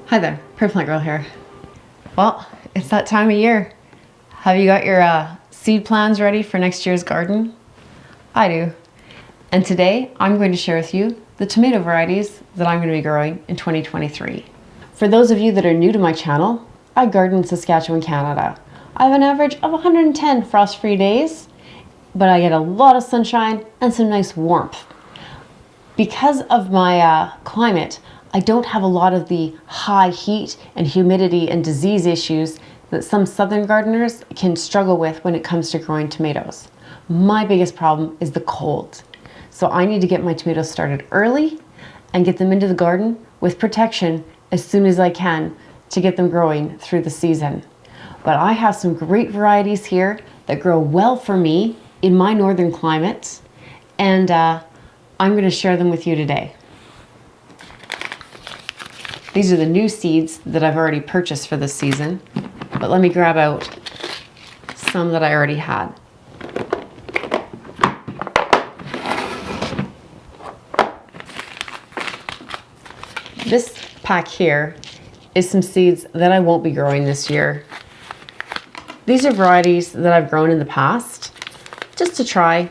Hi there, Prairie Plant Girl here. Well, it's that time of year. Have you got your seed plans ready for next year's garden? I do. And today I'm going to share with you the tomato varieties that I'm going to be growing in 2023. For those of you that are new to my channel, I garden in Saskatchewan, Canada. I have an average of 110 frost-free days, but I get a lot of sunshine and some nice warmth. Because of my climate, I don't have a lot of the high heat and humidity and disease issues that some southern gardeners can struggle with when it comes to growing tomatoes. My biggest problem is the cold. So I need to get my tomatoes started early and get them into the garden with protection as soon as I can to get them growing through the season. But I have some great varieties here that grow well for me in my northern climate, and I'm going to share them with you today. These are the new seeds that I've already purchased for this season, but let me grab out some that I already had. This pack here is some seeds that I won't be growing this year. These are varieties that I've grown in the past, just to try.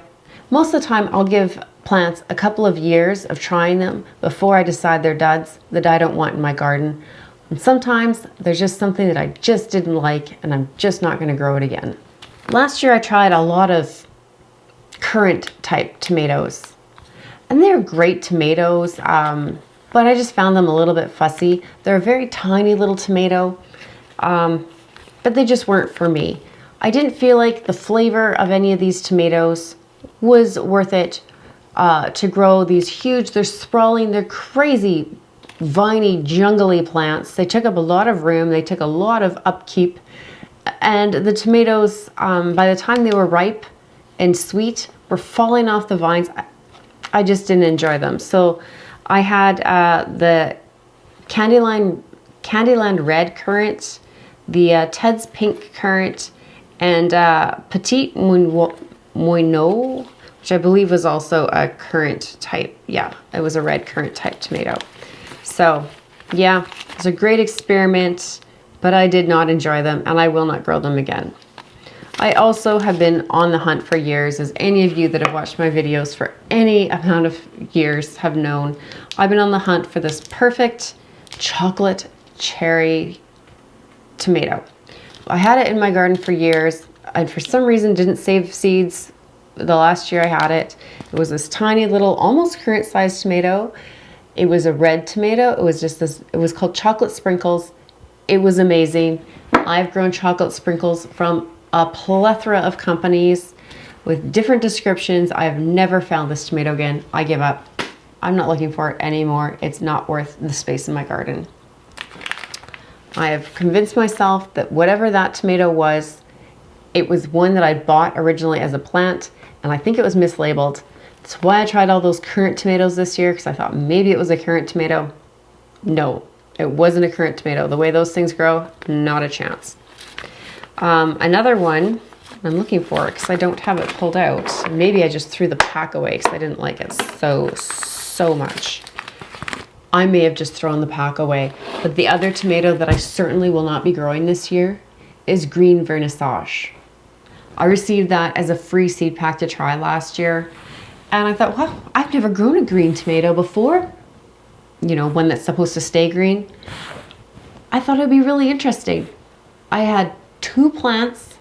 Most of the time I'll give plants a couple of years of trying them before I decide they're duds that I don't want in my garden. And sometimes there's just something that I just didn't like and I'm just not going to grow it again. Last year I tried a lot of currant type tomatoes, and they're great tomatoes, but I just found them a little bit fussy. They're a very tiny little tomato, but they just weren't for me. I didn't feel like the flavor of any of these tomatoes was worth it to grow these huge, they're sprawling, they're crazy, viney, jungly plants. They took up a lot of room, they took a lot of upkeep, and the tomatoes, by the time they were ripe and sweet, were falling off the vines. I just didn't enjoy them. So I had the Candyland Red currant, the Ted's Pink currant, and Petit Moineau, which I believe was also a currant type. Yeah, it was a red currant type tomato. So yeah, it was a great experiment, but I did not enjoy them and I will not grow them again. I also have been on the hunt for years, as any of you that have watched my videos for any amount of years have known. I've been on the hunt for this perfect chocolate cherry tomato. I had it in my garden for years. I, for some reason, didn't save seeds the last year I had it. It was this tiny little, almost currant sized tomato. It was a red tomato. It was just this, it was called Chocolate Sprinkles. It was amazing. I've grown chocolate sprinkles from a plethora of companies with different descriptions. I have never found this tomato again. I give up. I'm not looking for it anymore. It's not worth the space in my garden. I have convinced myself that whatever that tomato was, it was one that I bought originally as a plant, and I think it was mislabeled. That's why I tried all those currant tomatoes this year, because I thought maybe it was a currant tomato. No, it wasn't a currant tomato. The way those things grow, not a chance. Another one I'm looking for, because I don't have it pulled out. Maybe I just threw the pack away because I didn't like it so much. I may have just thrown the pack away. But the other tomato that I certainly will not be growing this year is green vernissage. I received that as a free seed pack to try last year. And I thought, well, I've never grown a green tomato before. You know, one that's supposed to stay green. I thought it'd be really interesting. I had 2 plants,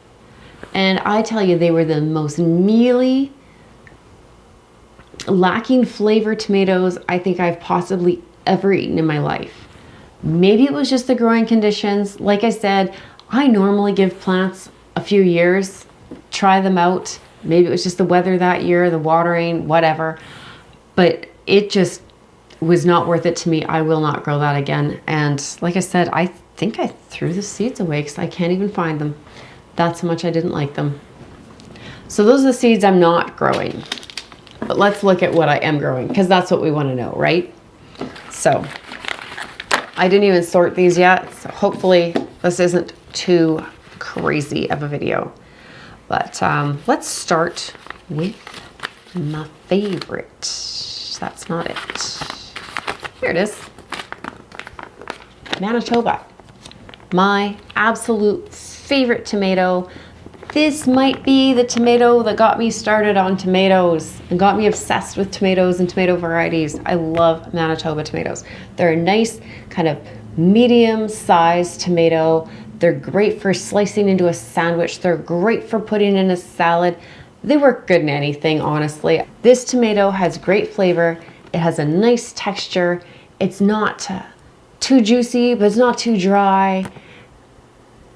and I tell you, they were the most mealy, lacking flavor tomatoes I think I've possibly ever eaten in my life. Maybe it was just the growing conditions. Like I said, I normally give plants a few years, try them out. Maybe it was just the weather that year, the watering, whatever. But it just was not worth it to me. I will not grow that again. And like I said, I think I threw the seeds away because I can't even find them. That's how much I didn't like them. So those are the seeds I'm not growing. But let's look at what I am growing, because that's what we want to know, right? So I didn't even sort these yet, so hopefully this isn't too crazy of a video. But let's start with my favorite. That's not it. Here it is. Manitoba, my absolute favorite tomato. This might be the tomato that got me started on tomatoes and got me obsessed with tomatoes and tomato varieties. I love Manitoba tomatoes. They're a nice kind of medium-sized tomato. They're great for slicing into a sandwich. They're great for putting in a salad. They work good in anything, honestly. This tomato has great flavor. It has a nice texture. It's not too juicy, but it's not too dry.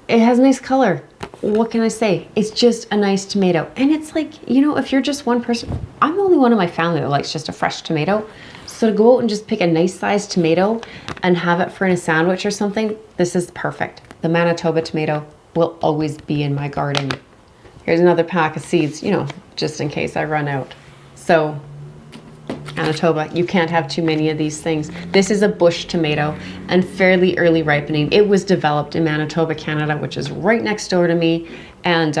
It has nice color. What can I say? It's just a nice tomato. And it's like, you know, if you're just one person, I'm the only one in my family that likes just a fresh tomato. So to go out and just pick a nice sized tomato and have it for in a sandwich or something, this is perfect. The Manitoba tomato will always be in my garden. Here's another pack of seeds, you know, just in case I run out. So Manitoba, you can't have too many of these things. This is a bush tomato and fairly early ripening. It was developed in Manitoba, Canada, which is right next door to me. And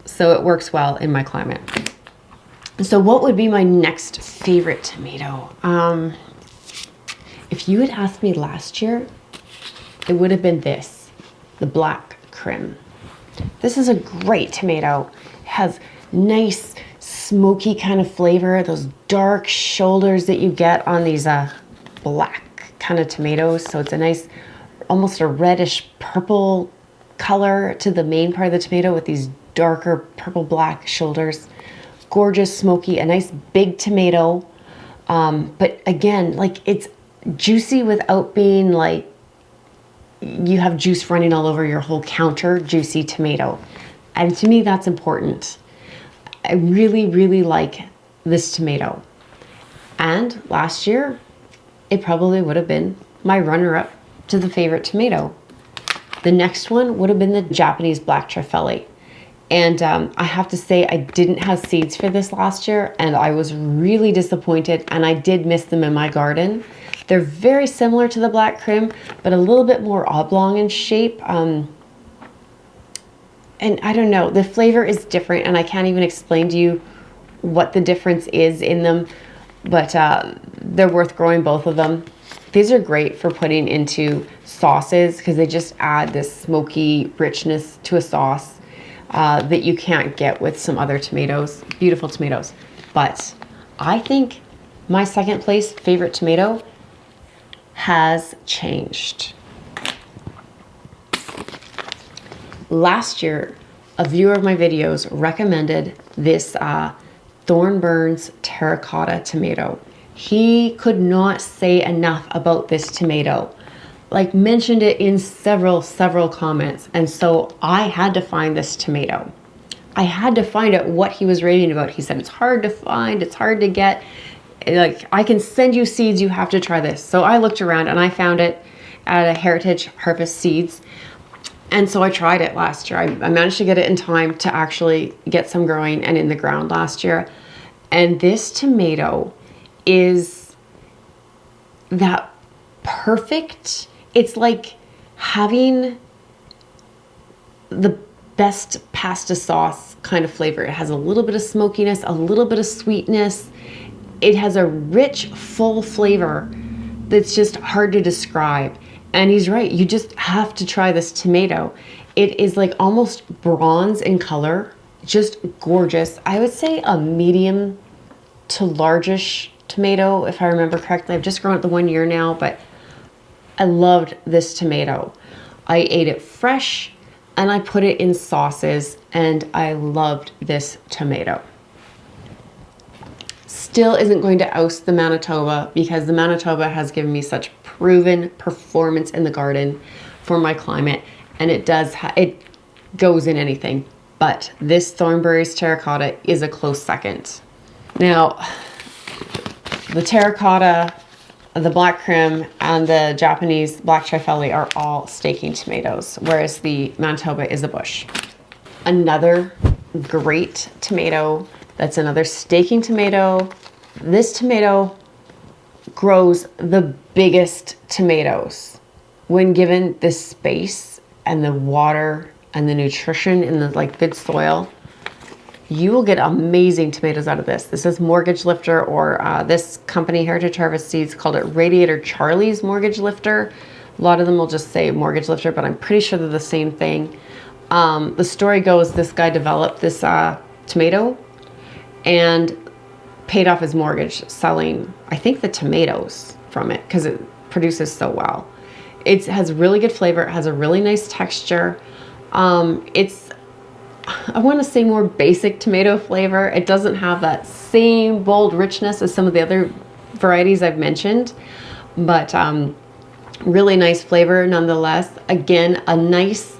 so it works well in my climate. So what would be my next favorite tomato? If you had asked me last year, it would have been this, the black crim. This is a great tomato. It has nice, smoky kind of flavor, those dark shoulders that you get on these black kind of tomatoes. So it's a nice, almost a reddish purple color to the main part of the tomato with these darker purple black shoulders. Gorgeous, smoky, a nice big tomato. But again, like it's juicy without being like you have juice running all over your whole counter, juicy tomato. And to me, that's important. I really, really like this tomato. And last year, it probably would have been my runner-up to the favorite tomato. The next one would have been the Japanese black Trifele. And I have to say, I didn't have seeds for this last year, and I was really disappointed, and I did miss them in my garden. They're very similar to the black crim, but a little bit more oblong in shape. And I don't know, the flavor is different, and I can't even explain to you what the difference is in them, but they're worth growing, both of them. These are great for putting into sauces because they just add this smoky richness to a sauce that you can't get with some other tomatoes. Beautiful tomatoes. But I think my second place favorite tomato has changed. Last year, a viewer of my videos recommended this Thornburns terracotta tomato. He could not say enough about this tomato. Like, mentioned it in several comments. And so I had to find this tomato. I had to find out what he was raving about. He said, it's hard to find, it's hard to get. Like, I can send you seeds, you have to try this. So I looked around and I found it at a Heritage Harvest Seeds. And so I tried it last year. I managed to get it in time to actually get some growing and in the ground last year. And this tomato is that perfect. It's like having the best pasta sauce kind of flavor. It has a little bit of smokiness, a little bit of sweetness. It has a rich, full flavor that's just hard to describe. And he's right, you just have to try this tomato. It is like almost bronze in color, just gorgeous. I would say a medium to largish tomato, if I remember correctly. I've just grown it the 1 year now, but I loved this tomato. I ate it fresh and I put it in sauces, and I loved this tomato. Still isn't going to oust the Manitoba because the Manitoba has given me such proven performance in the garden for my climate, and it goes in anything. But this Thornburns terracotta is a close second. Now, the terracotta, the black crim, and the Japanese black Trifele are all staking tomatoes, whereas the Manitoba is a bush. Another great tomato that's another staking tomato. This tomato grows the biggest tomatoes when given the space and the water and the nutrition in the good soil. You will get amazing tomatoes out of this. This is Mortgage Lifter, or this company, Heritage Harvest Seeds, called it Radiator Charlie's Mortgage Lifter. A lot of them will just say mortgage lifter, but I'm pretty sure they're the same thing. The story goes, this guy developed this tomato and paid off his mortgage selling, I think, the tomatoes from it because it produces so well. It has really good flavor. It has a really nice texture. It's, I want to say, more basic tomato flavor. It doesn't have that same bold richness as some of the other varieties I've mentioned, but really nice flavor nonetheless. Again, a nice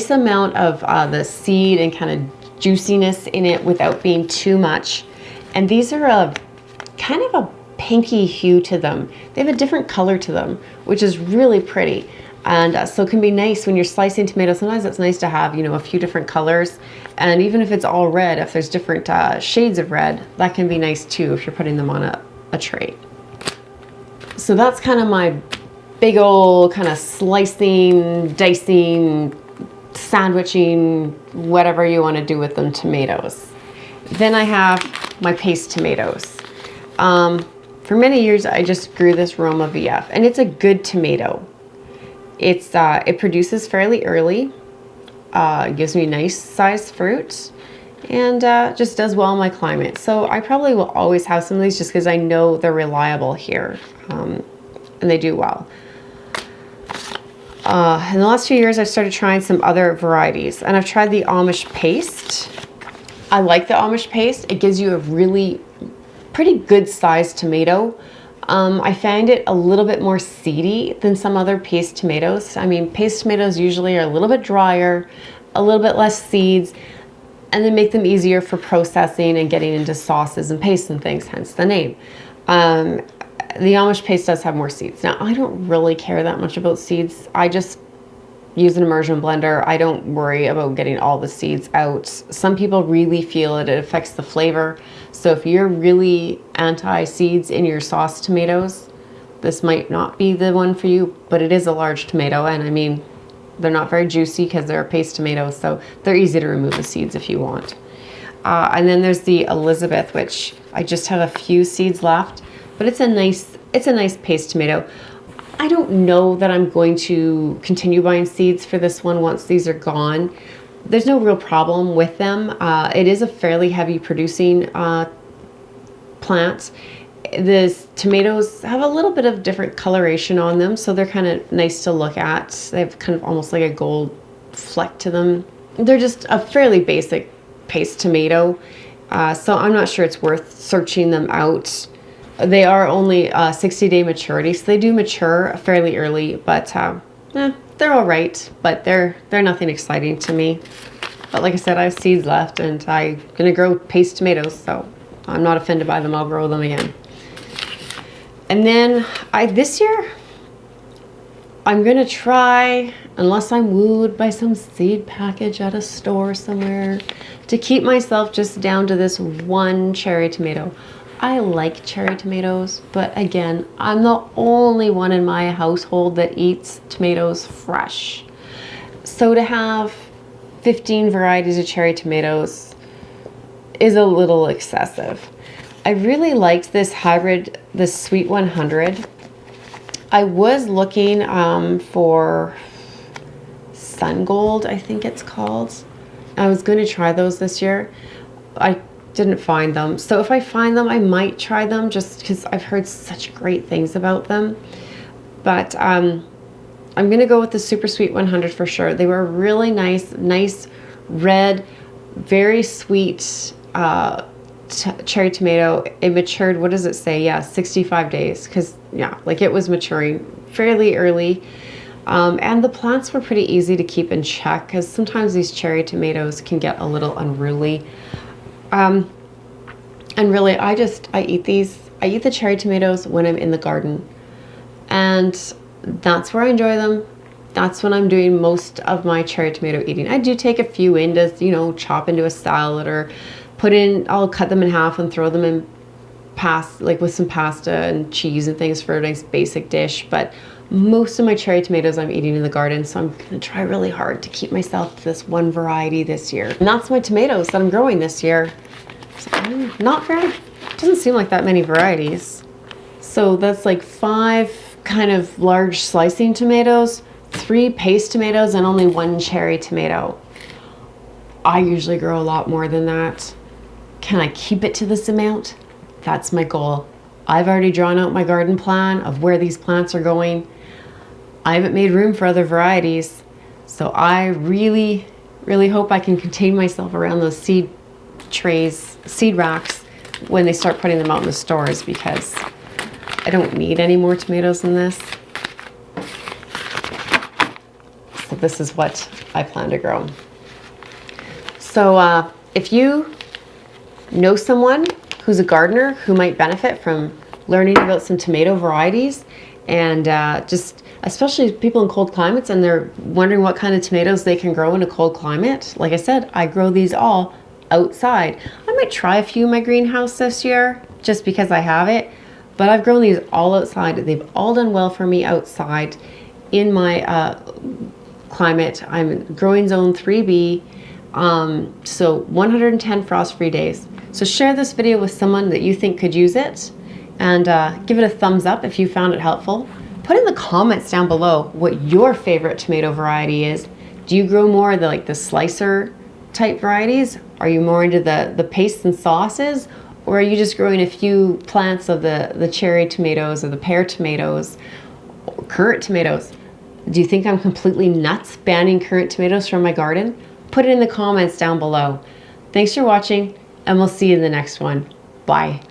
amount of the seed and kind of juiciness in it without being too much. And these are a kind of a pinky hue to them. They have a different color to them, which is really pretty. And so it can be nice when you're slicing tomatoes. Sometimes it's nice to have, you know, a few different colors. And even if it's all red, if there's different shades of red, that can be nice too if you're putting them on a tray. So that's kind of my big old kind of slicing, dicing, sandwiching, whatever you want to do with them tomatoes. Then I have my paste tomatoes. For many years, I just grew this Roma VF, and it's a good tomato. It produces fairly early, gives me nice sized fruit, and just does well in my climate. So I probably will always have some of these just because I know they're reliable here, and they do well. In the last few years, I've started trying some other varieties, and I've tried the Amish paste. I like the Amish paste. It gives you a really pretty good sized tomato. I find it a little bit more seedy than some other paste tomatoes. I mean, paste tomatoes usually are a little bit drier, a little bit less seeds, and they make them easier for processing and getting into sauces and pastes and things, hence the name. The Amish paste does have more seeds. Now, I don't really care that much about seeds. I just use an immersion blender. I don't worry about getting all the seeds out. Some people really feel it affects the flavor. So if you're really anti-seeds in your sauce tomatoes, this might not be the one for you, but it is a large tomato. And I mean, they're not very juicy because they're paste tomatoes, so they're easy to remove the seeds if you want. And then there's the Elizabeth, which I just have a few seeds left, but it's a nice paste tomato. I don't know that I'm going to continue buying seeds for this one once these are gone. There's no real problem with them. It is a fairly heavy producing plant. The tomatoes have a little bit of different coloration on them, so they're kind of nice to look at. They have kind of almost like a gold fleck to them. They're just a fairly basic paste tomato, so I'm not sure it's worth searching them out. They are only 60-day maturity, so they do mature fairly early, but they're all right, but they're nothing exciting to me. But like I said, I have seeds left, and I'm gonna grow paste tomatoes, so I'm not offended by them. I'll grow them again. And then this year, I'm gonna try, unless I'm wooed by some seed package at a store somewhere, to keep myself just down to this one cherry tomato. I like cherry tomatoes, but again, I'm the only one in my household that eats tomatoes fresh. So to have 15 varieties of cherry tomatoes is a little excessive. I really liked this hybrid, the Sweet 100. I was looking for Sun Gold, I think it's called. I was going to try those this year. I didn't find them. So if I find them, I might try them just because I've heard such great things about them. But I'm going to go with the Super Sweet 100 for sure. They were really nice red, very sweet cherry tomato. It matured, what does it say? Yeah, 65 days. Because, yeah, like it was maturing fairly early. And the plants were pretty easy to keep in check because sometimes these cherry tomatoes can get a little unruly. And really, I eat these. I eat the cherry tomatoes when I'm in the garden. And that's where I enjoy them. That's when I'm doing most of my cherry tomato eating. I do take a few in to, you know, chop into a salad or I'll cut them in half and throw them in like with some pasta and cheese and things for a nice basic dish. But most of my cherry tomatoes I'm eating in the garden, so I'm gonna try really hard to keep myself to this one variety this year. And that's my tomatoes that I'm growing this year. So, not very, doesn't seem like that many varieties. So that's like 5 kind of large slicing tomatoes, 3 paste tomatoes, and only 1 cherry tomato. I usually grow a lot more than that. Can I keep it to this amount? That's my goal. I've already drawn out my garden plan of where these plants are going. I haven't made room for other varieties, so I really, really hope I can contain myself around those seed trays, seed racks, when they start putting them out in the stores, because I don't need any more tomatoes than this. So this is what I plan to grow. So if you know someone who's a gardener who might benefit from learning about some tomato varieties, and just especially people in cold climates, and they're wondering what kind of tomatoes they can grow in a cold climate. Like I said, I grow these all outside. I might try a few in my greenhouse this year just because I have it, but I've grown these all outside. They've all done well for me outside in my climate. I'm growing zone 3B, so 110 frost-free days. So share this video with someone that you think could use it, and give it a thumbs up if you found it helpful. Put in the comments down below what your favorite tomato variety is. Do you grow more of the slicer type varieties? Are you more into the pastes and sauces? Or are you just growing a few plants of the cherry tomatoes or the pear tomatoes, or currant tomatoes? Do you think I'm completely nuts banning currant tomatoes from my garden? Put it in the comments down below. Thanks for watching, and we'll see you in the next one. Bye.